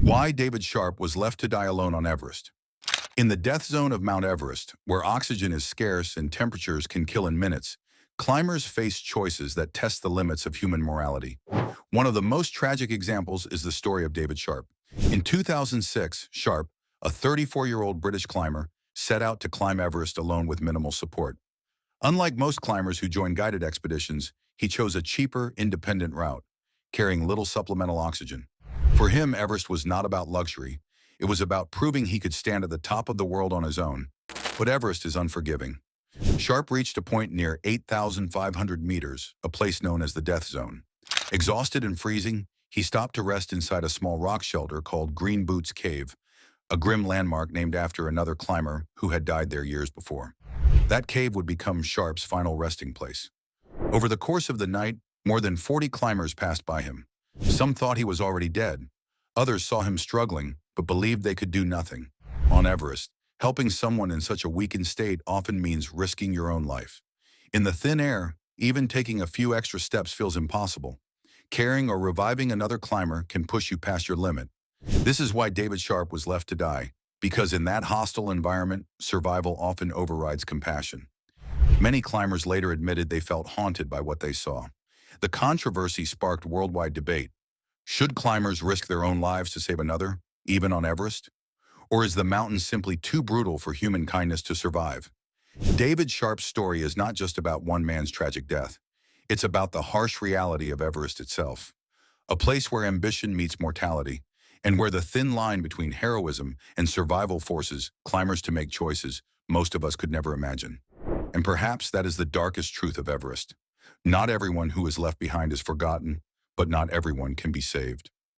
Why David Sharp was left to die alone on Everest. In the death zone of Mount Everest, where oxygen is scarce and temperatures can kill in minutes, climbers face choices that test the limits of human morality. One of the most tragic examples is the story of David Sharp. In 2006, Sharp, a 34-year-old British climber, set out to climb Everest alone with minimal support. Unlike most climbers who join guided expeditions, he chose a cheaper, independent route, carrying little supplemental oxygen. For him, Everest was not about luxury. It was about proving he could stand at the top of the world on his own. But Everest is unforgiving. Sharp reached a point near 8,500 meters, a place known as the death zone. Exhausted and freezing, he stopped to rest inside a small rock shelter called Green Boots Cave, a grim landmark named after another climber who had died there years before. That cave would become Sharp's final resting place. Over the course of the night, more than 40 climbers passed by him. Some thought he was already dead. Others saw him struggling, but believed they could do nothing. On Everest, helping someone in such a weakened state often means risking your own life. In the thin air, even taking a few extra steps feels impossible. Carrying or reviving another climber can push you past your limit. This is why David Sharp was left to die, because in that hostile environment, survival often overrides compassion. Many climbers later admitted they felt haunted by what they saw. The controversy sparked worldwide debate. Should climbers risk their own lives to save another, even on Everest? Or is the mountain simply too brutal for human kindness to survive? David Sharp's story is not just about one man's tragic death. It's about the harsh reality of Everest itself, a place where ambition meets mortality, and where the thin line between heroism and survival forces climbers to make choices most of us could never imagine. And perhaps that is the darkest truth of Everest. Not everyone who is left behind is forgotten, but not everyone can be saved.